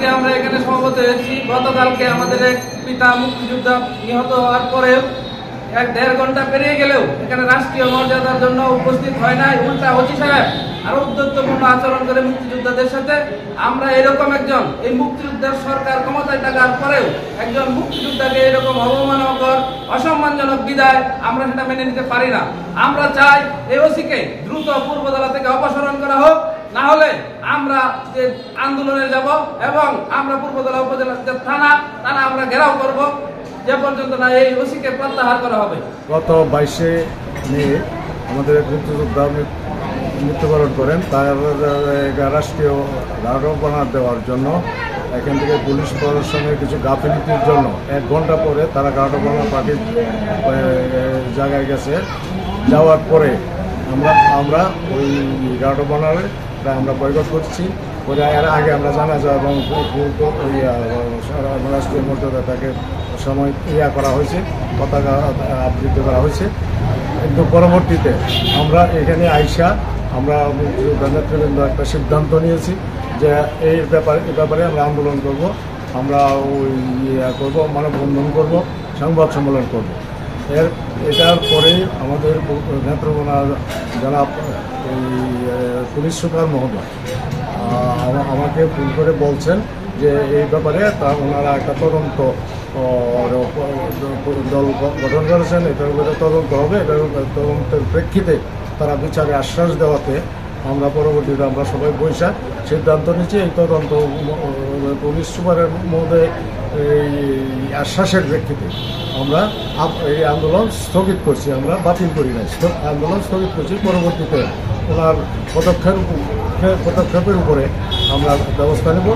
আজকে আমরা এখানে সমবেত হয়েছি। গতকালকে আমাদের এক পিতা মুক্তিযোদ্ধা নিহত হওয়ার পরেও 1-1.5 ঘন্টা পেরিয়ে গেলেও এখানে রাষ্ট্রীয় মর্যাদার জন্য উপস্থিত হয় নাই। উল্টা ওসি সাহেব আরো উদ্যোক্তপূর্ণ আচরণ করে মুক্তিযোদ্ধাদের সাথে। আমরা এরকম একজন এই মুক্তিযোদ্ধার সরকার ক্ষমতায় থাকার পরেও একজন মুক্তিযোদ্ধাকে এরকম অবমানকর অসম্মানজনক বিদায় আমরা সেটা মেনে নিতে পারি না। আমরা চাই এই ওসিকে দ্রুত পূর্বদলা থেকে অপসারণ করা হোক, না হলে আমরা যে আন্দোলনে যাব এবং আমরা পূর্বদলা উপজেলা যে থানা আমরা ঘেরাও করব যে পর্যন্ত না এই ওসিকে প্রত্যাহার করা হবে। গত 22শে মে আমাদের এক মুক্তিযোদ্ধা মৃত্যুবরণ করেন। তার রাষ্ট্রীয় গার্ডবানা দেওয়ার জন্য এখান থেকে পুলিশ প্রশাসনের কিছু গাফিলতির জন্য 1 ঘন্টা পরে তারা গার্ডবানা পার্টির জায়গায় গেছে। যাওয়ার পরে আমরা ওই গার্ডবানারে আমরা বয়কট করছি। ওরা এর আগে আমরা জানা যায় এবং রাষ্ট্রীয় মর্যাদা তাকে সময় করা হয়েছে, পতাকা আবৃত্তি করা হয়েছে। কিন্তু পরবর্তীতে আমরা এখানে আইসা আমরা নেতৃবৃন্দ একটা সিদ্ধান্ত নিয়েছি যে এই ব্যাপারে আমরা আন্দোলন করব, আমরা ওই করব, মানববন্ধন করব, সংবাদ সম্মেলন করব। এটার পরেই আমাদের নেত্রকোনা জেলা পুলিশ সুপার মহোদয় আমাকে ফোন করে বলছেন যে এই ব্যাপারে ওনারা একটা তদন্ত দল গঠন করেছেন, এটার উপরে তদন্ত হবে। এটার তদন্তের প্রেক্ষিতে তারা বিচারে আশ্বাস দেওয়াতে আমরা পরবর্তীতে আমরা সবাই বৈশা সিদ্ধান্ত নিচ্ছি এই তদন্ত পুলিশ সুপারের মধ্যে এই আশ্বাসের প্রেক্ষিতে আমরা এই আন্দোলন স্থগিত করছি। আমরা বাতিল করি নাই, আন্দোলন স্থগিত করছি। পরবর্তীতে ওনার পদক্ষেপের উপরে আমরা ব্যবস্থা নেব।